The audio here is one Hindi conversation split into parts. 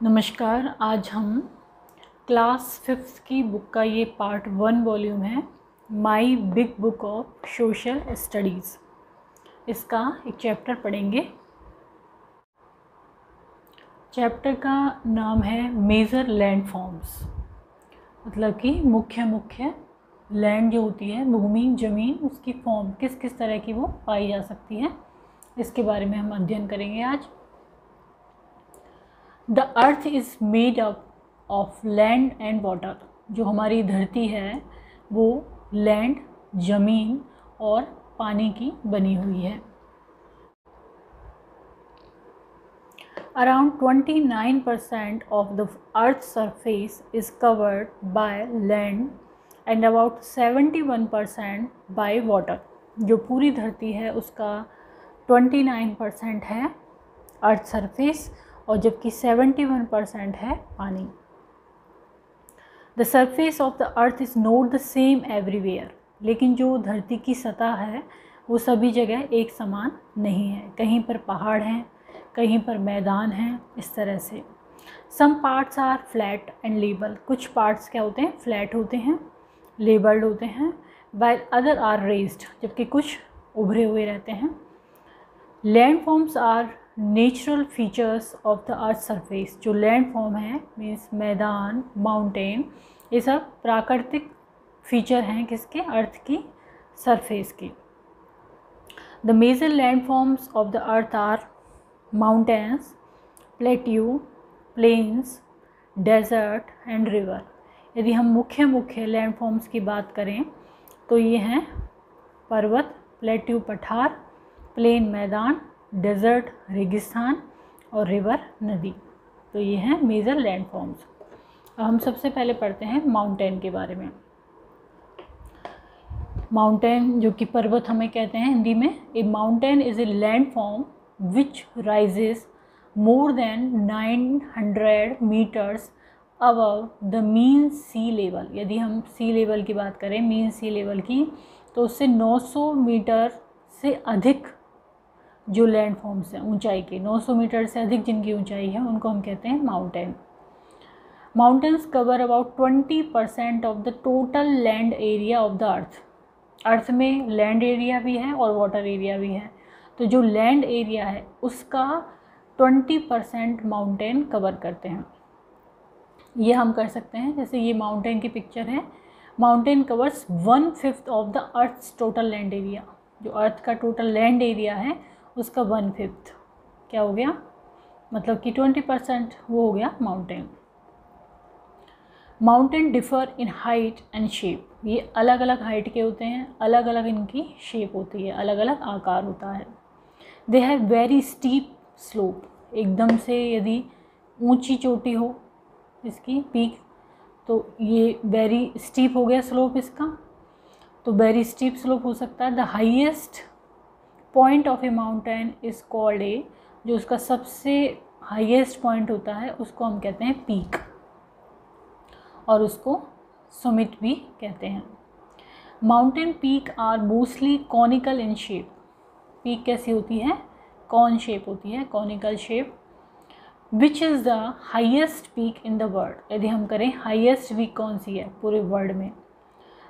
नमस्कार। आज हम क्लास 5th की बुक का ये पार्ट 1 वॉल्यूम है, माई big book of social studies. इसका एक चैप्टर पढ़ेंगे। चैप्टर का नाम है मेजर लैंड फॉर्म्स, मतलब कि मुख्य लैंड जो होती है, भूमि, ज़मीन, उसकी फॉर्म किस किस तरह की वो पाई जा सकती है, इसके बारे में हम अध्ययन करेंगे आज। The earth is made up of land and water. जो हमारी धरती है वो लैंड, ज़मीन और पानी की बनी हुई है। Around 29% of the Earth's surface is covered by land and about 71% by water। जो पूरी धरती है उसका 29% है अर्थ सरफेस और जबकि 71% है पानी। The surface of the earth is not the same everywhere. लेकिन जो धरती की सतह है वो सभी जगह एक समान नहीं है। कहीं पर पहाड़ हैं, कहीं पर मैदान हैं, इस तरह से। Some parts are flat and लेबल। कुछ पार्ट्स क्या होते हैं? फ्लैट होते हैं, लेबल्ड होते हैं। व्हाइल अदर आर रेज्ड, जबकि कुछ उभरे हुए रहते हैं। Land forms are natural features of the earth surface. जो लैंड फॉर्म है मीन्स मैदान, माउंटेन, ये सब प्राकृतिक फीचर हैं किसके? अर्थ की सरफेस की। The major land forms of the earth are mountains, plateau, plains, desert and river. यदि हम मुख्य लैंड फॉर्म्स की बात करें तो ये हैं पर्वत, प्लेट्यू पठार, प्लेन मैदान, डेजर्ट रेगिस्तान और रिवर नदी। तो ये हैं मेजर लैंड फॉर्म्स। अब हम सबसे पहले पढ़ते हैं माउंटेन के बारे में। माउंटेन जो कि पर्वत हमें कहते हैं हिंदी में। A mountain is a land form which rises more than 900 metres above the mean sea level. यदि हम सी लेवल की बात करें, मीन सी लेवल की, तो उससे 900 मीटर से अधिक जो लैंड फॉर्म्स हैं ऊंचाई के, 900 मीटर से अधिक जिनकी ऊंचाई है उनको हम कहते हैं mountain. Mountains cover about 20% of the total land area of the earth. Earth में लैंड एरिया भी है और वाटर एरिया भी है। तो जो लैंड एरिया है उसका 20% माउंटेन कवर करते हैं। ये हम कर सकते हैं, जैसे ये माउंटेन की पिक्चर है। Mountain covers 1/5 of the earth's total land area. जो अर्थ का टोटल लैंड एरिया है उसका 1/5 क्या हो गया? मतलब कि 20% वो हो गया mountain. Mountain differ in height and shape. ये अलग अलग हाइट के होते हैं, अलग अलग इनकी शेप होती है, अलग अलग आकार होता है। They have very steep slope. एकदम से यदि ऊंची चोटी हो इसकी पीक, तो ये वेरी स्टीप हो गया स्लोप इसका, तो वेरी स्टीप स्लोप हो सकता है। The highest point of A mountain is called a, जो उसका सबसे हाईएस्ट पॉइंट होता है उसको हम कहते हैं पीक, और उसको सुमित भी कहते हैं। Mountain peak are mostly conical in shape. Peak कैसी होती है? कॉन शेप होती है, conical shape. Which is the highest peak in the world. यदि हम करें हाईएस्ट पीक कौन सी है पूरे वर्ल्ड में?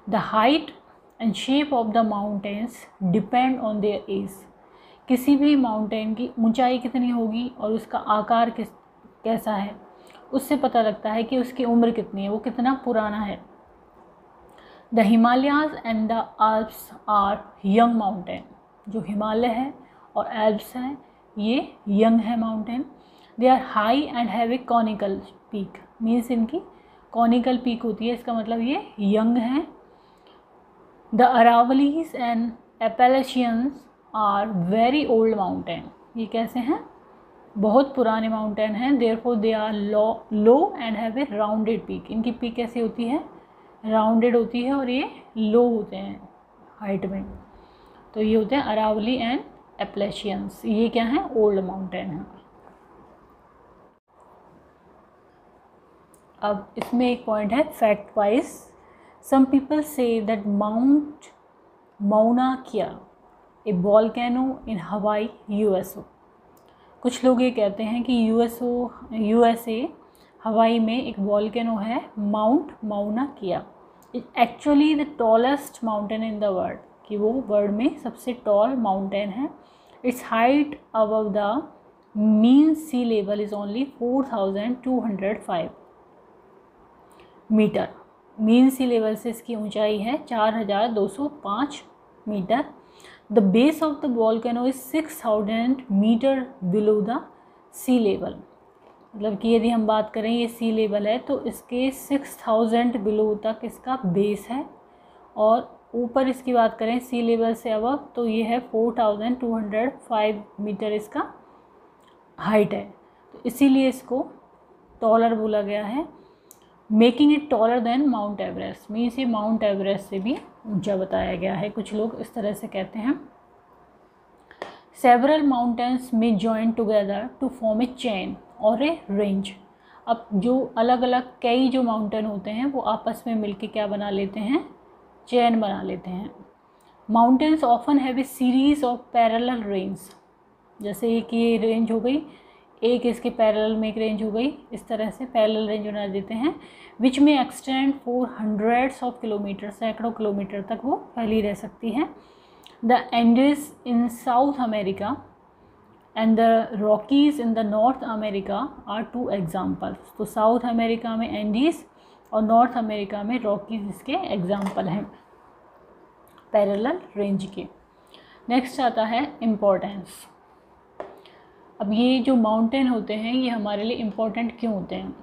The height and shape of the mountains depend on their age. किसी भी माउंटेन की ऊंचाई कितनी होगी और उसका आकार कैसा है, उससे पता लगता है कि उसकी उम्र कितनी है, वो कितना पुराना है। The Himalayas and the Alps are young mountain. जो हिमालय है और एल्प्स है ये यंग है mountain. They are high and have a conical peak. Means इनकी कॉनिकल पीक होती है, इसका मतलब ये यंग है। The Aravallis and Appalachians are very old mountain. ये कैसे हैं? बहुत पुराने माउंटेन हैं। Therefore they are low and have a rounded peak. इनकी पीक कैसी होती है? राउंडेड होती है और ये लो होते हैं हाइट में। तो ये होते हैं अरावली एंड एपेलेशियंस। ये क्या हैं? ओल्ड माउंटेन हैं। अब इसमें एक पॉइंट है fact wise. Some people say that mount Mauna Kea a volcano in हवाई, यूएसओ। कुछ लोग ये कहते हैं कि यूएसए हवाई में एक वॉल्केनो है Mount Mauna Kea. It actually the tallest mountain in the world, कि वो वर्ल्ड में सबसे टॉल माउंटेन है। Its height above the mean sea level is only 4205 metre. Mean sea level से इसकी ऊंचाई है 4205 metre. The base of the volcano is 6000 metre below the sea level, मतलब कि यदि हम बात करें ये सी लेवल है तो इसके 6000 बिलो तक इसका बेस है, और ऊपर इसकी बात करें सी लेवल से अबव तो ये है 4205 मीटर इसका हाइट है। तो इसीलिए इसको टॉलर बोला गया है। Making it taller than mount Everest, means ये माउंट एवरेस्ट से भी ऊंचा बताया गया है, कुछ लोग इस तरह से कहते हैं। सेवरल माउंटेन्स में join together to form a chain और ए रेंज। अब जो अलग अलग कई जो माउंटेन होते हैं वो आपस में मिलके क्या बना लेते हैं, चेन बना लेते हैं। Mountains often have a series of parallel range, जैसे एक ये रेंज हो गई, एक इसके पैरेलल में एक रेंज हो गई, इस तरह से पैरेलल रेंज बना देते हैं, विच में extend for hundreds of kilometre, सैकड़ों किलोमीटर तक वो फैली रह सकती है। The Andes in South America and the Rockies in the North America are two examples. तो साउथ अमेरिका में एंडीज़ और नॉर्थ अमेरिका में रॉकीज़ इसके एग्जाम्पल हैं पैरेलल रेंज के। नेक्स्ट आता है इम्पोर्टेंस। अब ये जो माउंटेन होते हैं ये हमारे लिए इम्पोर्टेंट क्यों होते हैं?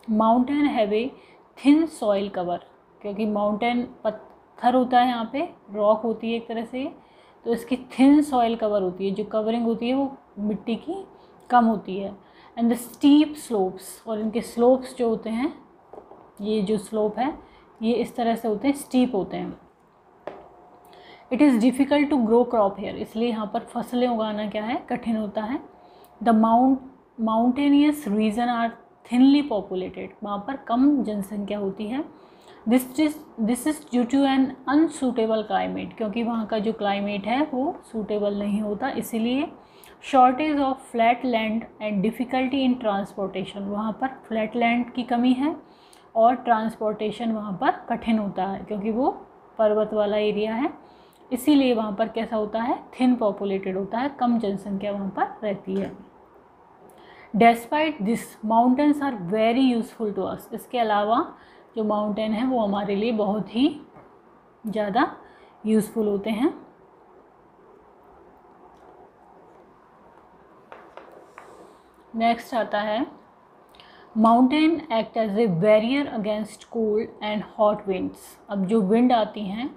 Mountain have a thin soil cover, क्योंकि माउंटेन पत्थर होता है, यहाँ पे रॉक होती है एक तरह से, तो इसकी थिन सॉइल कवर होती है, जो कवरिंग होती है वो मिट्टी की कम होती है। एंड द स्टीप स्लोप्स, और इनके स्लोप्स जो होते हैं, ये जो स्लोप है ये इस तरह से होते हैं, स्टीप होते हैं। It is difficult to grow crop here, इसलिए यहाँ पर फसलें उगाना क्या है, कठिन होता है। The mountainous region are thinly populated, वहाँ पर कम जनसंख्या होती है। This is due to an unsuitable climate, क्योंकि वहाँ का जो क्लाइमेट है वो सूटेबल नहीं होता, इसीलिए। Shortage of flat land and difficulty in transportation, वहाँ पर फ्लैट लैंड की कमी है और ट्रांसपोर्टेशन वहाँ पर कठिन होता है, क्योंकि वो पर्वत वाला एरिया है, इसीलिए वहाँ पर कैसा होता है, थिन पॉपुलेटेड होता है, कम जनसंख्या वहाँ पर रहती है। Despite this mountains are very useful to us, इसके अलावा जो माउंटेन है वो हमारे लिए बहुत ही ज़्यादा यूज़फुल होते हैं। नेक्स्ट आता है mountain act as a barrier against cold and hot winds. अब जो विंड आती हैं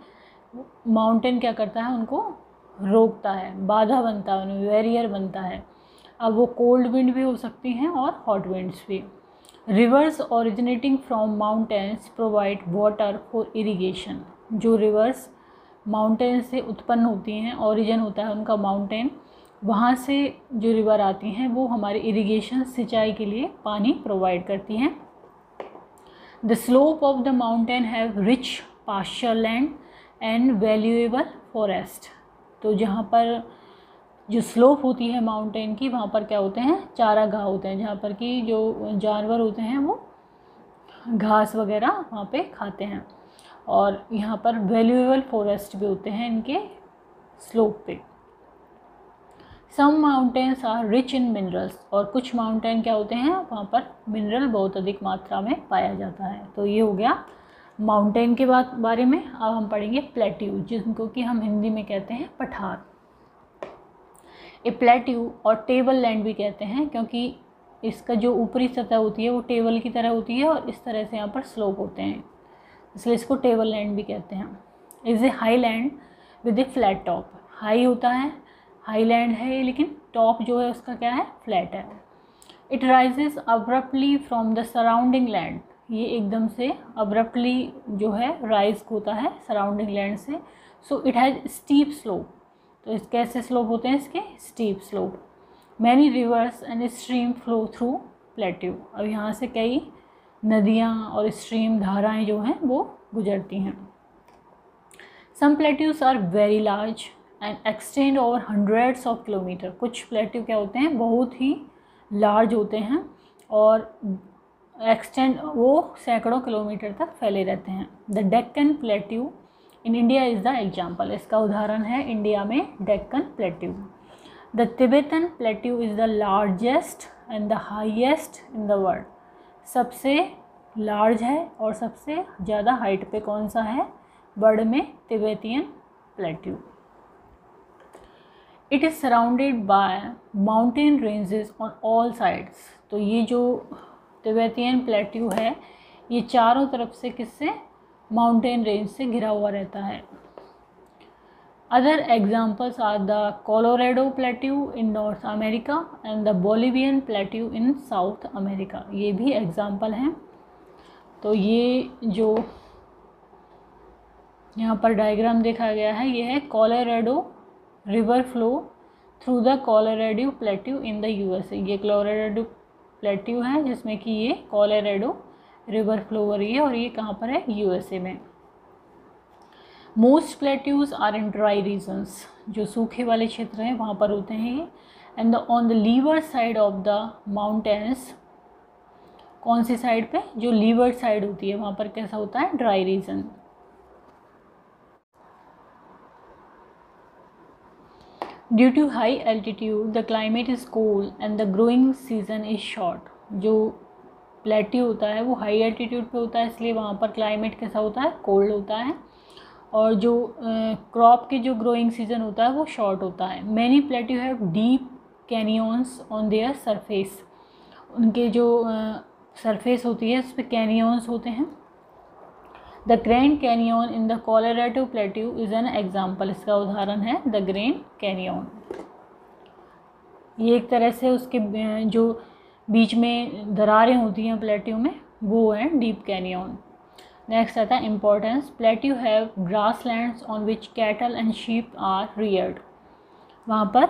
माउंटेन क्या करता है, उनको रोकता है, बाधा बनता है, उन्हें बैरियर बनता है। अब वो कोल्ड विंड भी हो सकती हैं और हॉट विंड्स भी। Reverse originating from mountains provide water for irrigation, जो रिवर्स माउंटेन से उत्पन्न होती हैं, ओरिजिन होता है उनका माउंटेन, वहाँ से जो रिवर आती हैं वो हमारे इरिगेशन, सिंचाई के लिए पानी प्रोवाइड करती हैं। The slope of the mountain have rich pasture land and valuable forest, तो जहाँ पर जो स्लोप होती है माउंटेन की वहाँ पर क्या होते हैं, चारागाह होते हैं, जहाँ पर कि जो जानवर होते हैं वो घास वगैरह वहाँ पे खाते हैं, और यहाँ पर वैल्यूएबल फॉरेस्ट भी होते हैं इनके स्लोप पे। Some mountains are rich in minerals, और कुछ माउंटेन क्या होते हैं वहाँ पर मिनरल बहुत अधिक मात्रा में पाया जाता है। तो ये हो गया माउंटेन के बारे में। अब हम पढ़ेंगे प्लेट्यू, जिनको कि हम हिंदी में कहते हैं पठार। ए प्लेट्यू और टेबल लैंड भी कहते हैं, क्योंकि इसका जो ऊपरी सतह होती है वो टेबल की तरह होती है और इस तरह से यहाँ पर स्लोप होते हैं, इसलिए इसको टेबल लैंड भी कहते हैं। Is a high land with A flat top, high होता है, हाई लैंड है, लेकिन टॉप जो है उसका क्या है, फ्लैट है। It rises abruptly from the surrounding land, ये एकदम से अब्रप्टली जो है राइज होता है सराउंडिंग लैंड से। So it has steep slope, तो इस कैसे स्लोप होते हैं इसके, steep slope. Many reverse and stream flow through plateau, अब यहाँ से कई नदियाँ और स्ट्रीम, धाराएं जो हैं वो गुजरती हैं। Some plateaus are very large and extend over hundreds of kilometre. कुछ प्लेट्यू क्या होते हैं, बहुत ही लार्ज होते हैं और एक्सटेंड वो सैकड़ों किलोमीटर तक फैले रहते हैं। The Deccan plateau in India is the example. इसका उदाहरण है इंडिया में Deccan plateau. The Tibetan plateau is the largest and the highest in the world. सबसे लार्ज है और सबसे ज़्यादा हाइट पे कौन सा है वर्ल्ड में, Tibetan plateau. It is surrounded by mountain ranges on all sides. तो ये जो तिब्बतियन प्लेट्यू है ये चारों तरफ से किससे, माउंटेन रेंज से घिरा हुआ रहता है। Other examples are the Colorado Plateau in North America and the Bolivian Plateau in South America. ये भी एग्जाम्पल हैं। तो ये जो यहाँ पर डायग्राम देखा गया है ये है Colorado river flow through the Colorado Plateau in the USA. ये कोलोराडो प्लेट्यू है जिसमें कि ये कोलोराडो रिवर फ्लो हो रही है और ये कहाँ पर है, यूएसए में। Most plateaus are in dry regions. जो सूखे वाले क्षेत्र हैं वहाँ पर होते हैं ये। And on the leeward side of the mountains, कौन सी साइड पे, जो लीवर साइड होती है वहाँ पर कैसा होता है, dry region. Due to high altitude the climate is cold and the growing season is short. जो प्लेट्यू होता है वो हाई एल्टीट्यूड पे होता है इसलिए वहाँ पर क्लाइमेट कैसा होता है, कोल्ड होता है और जो क्रॉप के जो ग्रोइंग सीजन होता है वो शॉर्ट होता है। Many plateau have deep canyons on their surface. उनके जो सरफेस होती है उस पर कैनियंस होते हैं। The grand canyon in the Colorado plateau is an example. इसका उदाहरण है द ग्रैंड कैनियन। ये एक तरह से उसके जो बीच में दरारें होती हैं प्लेट्यू में वो है डीप कैनियन। नेक्स्ट आता है importance. Plateau have grass lands on which cattle and sheep are reared. वहाँ पर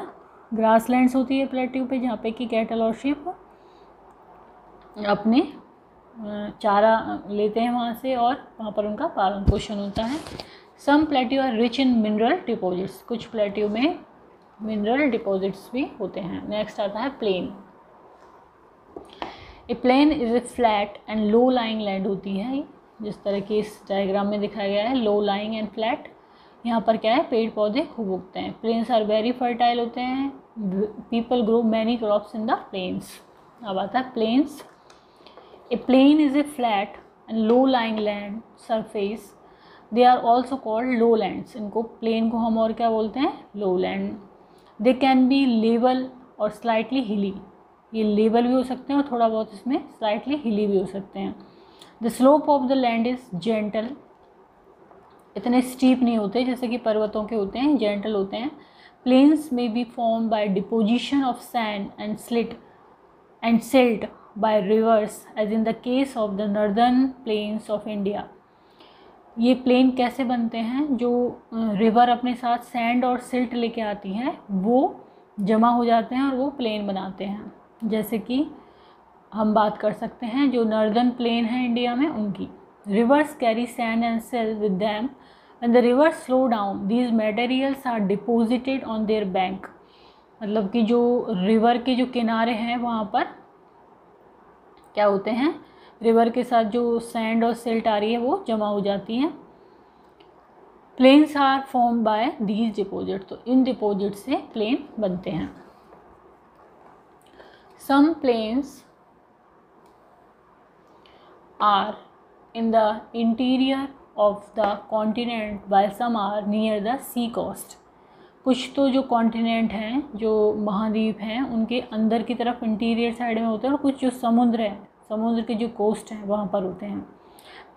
ग्रास लैंड्स होती है प्लेट्यू पे जहाँ पे कि कैटल और शीप अपने चारा लेते हैं वहाँ से और वहाँ पर उनका पालन पोषण होता है। Some plateau are rich in mineral deposits. कुछ प्लेट्यू में मिनरल डिपॉजिट्स भी होते हैं। नेक्स्ट आता है plain. A plain is a flat and low lying land होती है, जिस तरह की इस डायग्राम में दिखाया गया है, लो लाइंग एंड फ्लैट। यहाँ पर क्या है, पेड़ पौधे खूब उगते हैं। प्लेन्स आर वेरी फर्टाइल होते हैं। People grow many crops in the plains. अब आता है plains. A plain is a flat and low lying land surface. They are also called low lands. इनको प्लेन को हम और क्या बोलते हैं, low land. They can be level और स्लाइटली हिली। ये लेवल भी हो सकते हैं और थोड़ा बहुत इसमें स्लाइटली हिली भी हो सकते हैं। The slope of the land is gentle. इतने स्टीप नहीं होते जैसे कि पर्वतों के होते हैं, जेंटल होते हैं। प्लेन्स में be form by deposition of sand and slit and silt by rivers as in the case of the northern plains of India. ये प्लेन कैसे बनते हैं, जो रिवर अपने साथ सैंड और सिल्ट लेके आती हैं वो जमा हो जाते हैं और वो प्लेन बनाते हैं। जैसे कि हम बात कर सकते हैं जो नॉर्दर्न प्लेन है इंडिया में उनकी। Rivers carry sand and silt with them. When the rivers slow down these materials are deposited on their bank. मतलब कि जो रिवर के जो किनारे हैं वहाँ पर क्या होते हैं, रिवर के साथ जो सैंड और सिल्ट आ रही है वो जमा हो जाती हैं। Plains are form by these deposit. तो इन डिपोजिट से प्लेन बनते हैं। Some plains are in the interior of the continent while some are near the sea coast। कुछ तो जो कॉन्टिनेंट हैं, जो महाद्वीप हैं, उनके अंदर की तरफ इंटीरियर साइड में होते हैं और कुछ जो समुद्र है, समुद्र के जो कोस्ट हैं वहाँ पर होते हैं।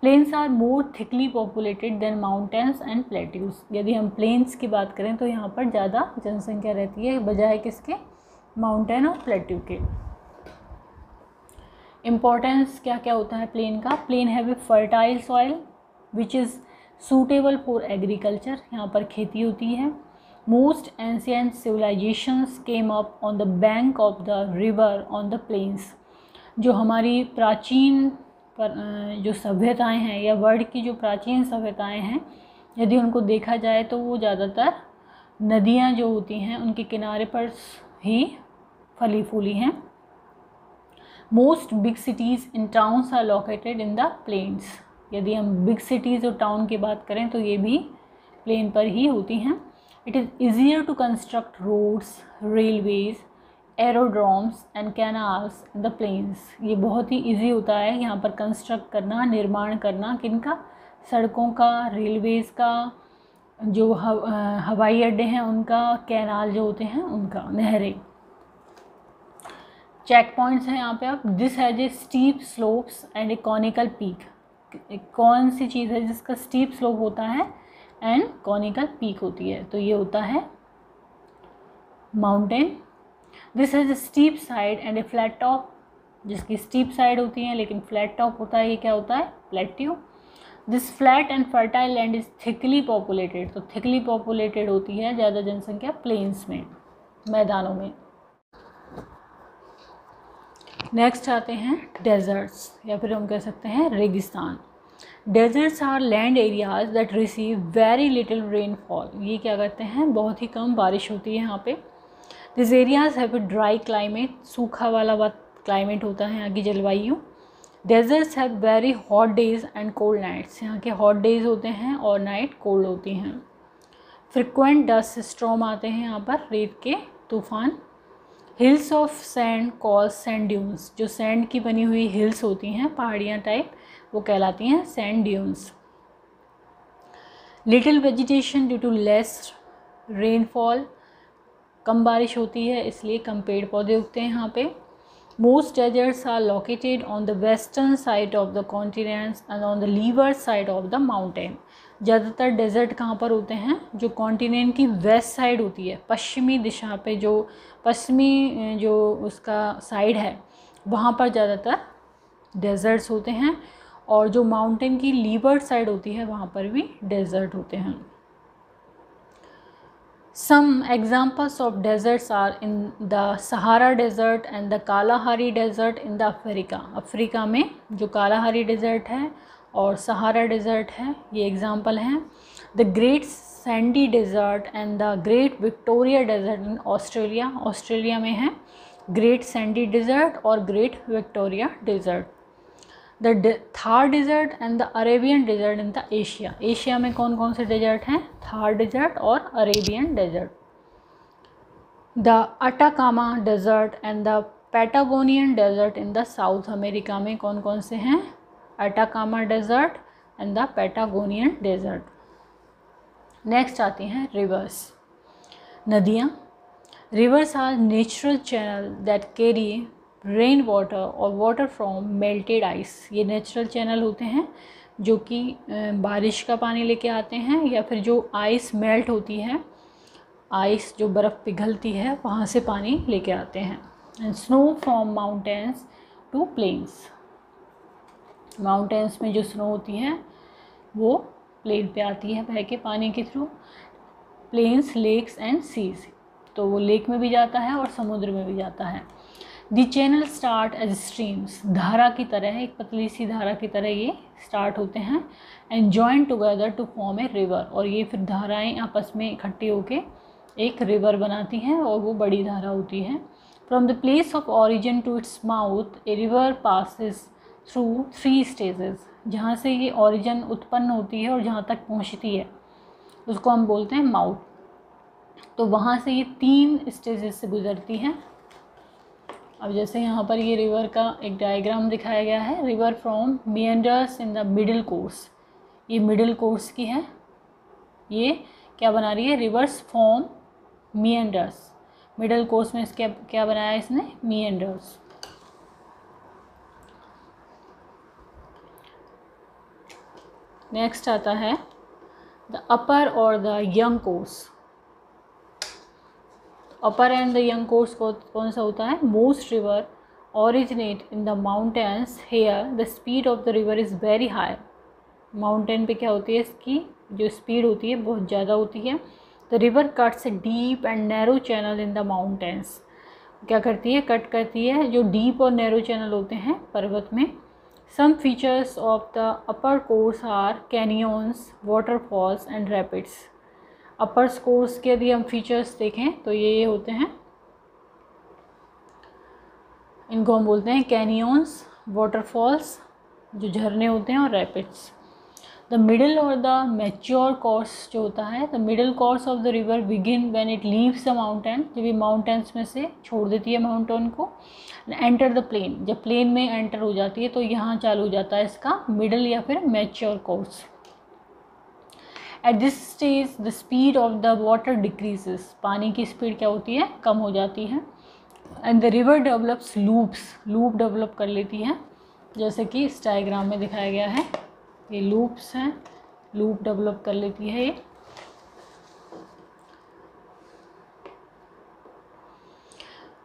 Plains are more thickly populated than mountains and plateaus. यदि हम प्लेन्स की बात करें तो यहाँ पर ज़्यादा जनसंख्या रहती है बजाय किसके, माउंटेन और प्लेट्यू के। इम्पोर्टेंस क्या क्या होता है प्लेन का। Plain have a fertile soil which is suitable for agriculture. यहाँ पर खेती होती है। Most ancient civilisations came up on the bank of the river on the plains. जो हमारी प्राचीन जो सभ्यताएं हैं या वर्ल्ड की जो प्राचीन सभ्यताएं हैं, यदि उनको देखा जाए तो वो ज़्यादातर नदियाँ जो होती हैं उनके किनारे पर ही फली फूली हैं। Most big cities in towns are located in the plains. यदि हम बिग सिटीज़ और टाउन की बात करें तो ये भी प्लेन पर ही होती हैं। It is easier to construct roads, railways, aerodromes and canals in the plains. ये बहुत ही ईजी होता है यहाँ पर कंस्ट्रक्ट करना, निर्माण करना, किनका, सड़कों का, रेलवेज़ का, जो हवाई अड्डे हैं उनका, कैनाल जो होते हैं उनका, नहरें। चेक पॉइंट्स हैं यहाँ पे आप। This has a steep slopes and A conical peak. कौन सी चीज़ है जिसका स्टीप स्लोप होता है एंड कॉनिकल पीक होती है? तो ये होता है mountain. This has a steep side and A flat top. जिसकी स्टीप साइड होती है लेकिन फ्लैट टॉप होता है, ये क्या होता है? Plateau. This flat and fertile land is thickly populated. तो थिकली पॉपुलेटेड होती है ज़्यादा जनसंख्या प्लेन्स में, मैदानों में। नेक्स्ट आते हैं डेजर्ट्स, या फिर हम कह सकते हैं रेगिस्तान। Deserts are land areas that receive very little rainfall. ये क्या करते हैं? बहुत ही कम बारिश होती है यहाँ पे। This areas have a dry climate. सूखा वाला क्लाइमेट होता है यहाँ की जलवायु। Deserts have very hot days and cold nights. यहाँ के हॉट डेज होते हैं और नाइट कोल्ड होती हैं। फ्रिक्वेंट डस्ट स्टॉर्म आते हैं यहाँ पर, रेत के तूफान। Hills of sand cause sand dunes. जो सैंड की बनी हुई हिल्स होती हैं, पहाड़ियाँ टाइप, वो कहलाती हैं sand dunes. Little vegetation due to less rainfall. कम बारिश होती है इसलिए कम पेड़ पौधे उगते हैं यहाँ पे। Most deserts are located on the western side of the continents and on the leeward side of the mountain. ज़्यादातर डेजर्ट कहाँ पर होते हैं? जो कॉन्टिनेंट की वेस्ट साइड होती है, पश्चिमी दिशा पे, जो पश्चिमी जो उसका साइड है वहाँ पर ज़्यादातर डेजर्ट्स होते हैं, और जो माउंटेन की लीवर्ड साइड होती है वहाँ पर भी डेजर्ट होते हैं। Some examples of deserts are in the Sahara Desert and the Kalahari Desert in the Africa। Africa में जो कालाहारी डेजर्ट है और सहारा डेजर्ट है, ये एग्जाम्पल हैं। The Great Sandy Desert and the Great Victoria Desert in Australia. Australia में है ग्रेट सैंडी डेजर्ट और Great Victoria Desert. The Thar Desert and the Arabian Desert in the Asia. Asia में कौन कौन से डेजर्ट हैं? थार डेजर्ट और Arabian Desert. The Atacama Desert and the Patagonian Desert in the South America में कौन कौन से हैं? Atacama Desert and the Patagonian Desert. Next आती हैं रिवर्स, नदियाँ। Rivers are natural channel that carry rain water और वाटर फ्रॉम मेल्टेड आइस। ये नेचुरल चैनल होते हैं जो कि बारिश का पानी लेके आते हैं, या फिर जो आइस मेल्ट होती है, आइस जो बर्फ़ पिघलती है वहाँ से पानी लेके आते हैं। And snow from mountains to plains. Mountains में जो स्नो होती है वो प्लेन पे आती है बह के पानी के through. Plains, lakes and seas, तो वो लेक में भी जाता है और समुद्र में भी जाता है। The channel start as streams. धारा की तरह, एक पतली सी धारा की तरह ये स्टार्ट होते हैं। And join together to form a river, और ये फिर धाराएं आपस में इकट्ठी होके एक रिवर बनाती हैं और वो बड़ी धारा होती है। From the place of origin to its mouth a river passes through 3 stages. जहाँ से ये ऑरिजिन उत्पन्न होती है और जहाँ तक पहुँचती है उसको हम बोलते हैं माउथ। तो वहाँ से ये 3 स्टेजेस से गुजरती है। अब जैसे यहाँ पर ये रिवर का एक डायग्राम दिखाया गया है। River from meanders in the middle course. ये मिडिल कोर्स की है, ये क्या बना रही है? Rivers from meanders. Middle course में इसके क्या बनाया है इसने? मिएंडर्स। नेक्स्ट आता है द अपर और the young course. Upper and the young course कौन सा होता है? Most river originate in the mountains here the speed of the river is very high. Mountain पे क्या होती है? इसकी जो स्पीड होती है बहुत ज़्यादा होती है। The river cuts a deep and narrow channel in the mountains. क्या करती है? कट करती है जो डीप और नैरो चैनल होते हैं पर्वत में। Some features of the upper course are canyons, waterfalls and rapids. Upper course के यदि हम फीचर्स देखें तो ये होते हैं, इनको हम बोलते हैं कैनियंस, वाटरफॉल्स जो झरने होते हैं, और रैपिड्स। द मिडल और द मैच्योर कोर्स जो होता है, the middle course of the river begin when it leaves the mountain, जब ये माउंटेन्स में से छोड़ देती है माउंटेन को, एंटर द प्लेन, जब प्लेन में एंटर हो जाती है तो यहाँ चालू हो जाता है इसका मिडल या फिर mature course. At this stage the speed of the water decreases, पानी की स्पीड क्या होती है, कम हो जाती है। And the river develops loops, loop develop कर लेती है, जैसे कि इस डायग्राम में दिखाया गया है, ये लूप्स हैं, लूप डेवलप कर लेती है ये।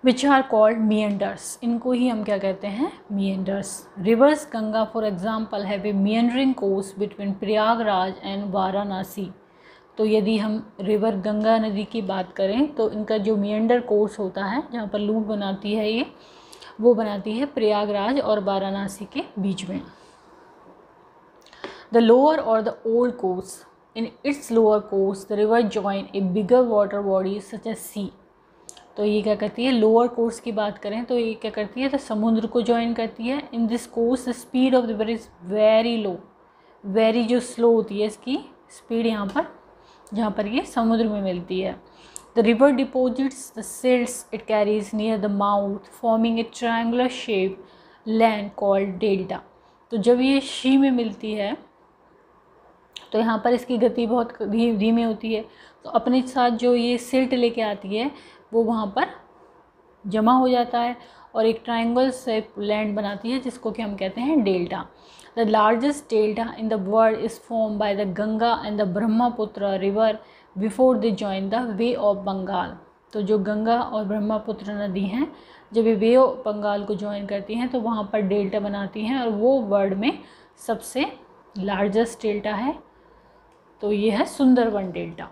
विच आर कॉल्ड मियंडर्स, इनको ही हम क्या कहते हैं, meanders. Reverse Ganga for example have a meandering course between Prayagraj and Varanasi. तो यदि हम रिवर गंगा नदी की बात करें तो इनका जो मियंडर कोर्स होता है, जहाँ पर लूप बनाती है ये, वो बनाती है प्रयागराज और वाराणसी के बीच में। द लोअर और the old course, in its lower course the river join a bigger water body such as sea. तो ये क्या करती है, लोअर कोर्स की बात करें तो ये क्या करती है, तो समुद्र को ज्वाइन करती है। In this course the speed of the river is very low, very जो स्लो होती है इसकी स्पीड यहाँ पर, जहाँ पर ये समुद्र में मिलती है। The river deposits the silts it carries near the mouth forming a triangular shape land called delta. तो जब ये शी में मिलती है तो यहाँ पर इसकी गति बहुत धीमी होती है, तो अपने साथ जो ये सिल्ट लेके आती है वो वहाँ पर जमा हो जाता है और एक ट्रायंगल शेप लैंड बनाती है, जिसको कि हम कहते हैं delta. The largest delta in the world is form by the Ganga and the Brahmaputra river before they join the Bay of Bengal. तो जो गंगा और ब्रह्मपुत्र नदी हैं, जब ये वे ऑफ बंगाल को ज्वाइन करती हैं तो वहाँ पर डेल्टा बनाती हैं, और वो वर्ल्ड में सबसे लार्जेस्ट डेल्टा है, तो ये है सुंदरबन डेल्टा।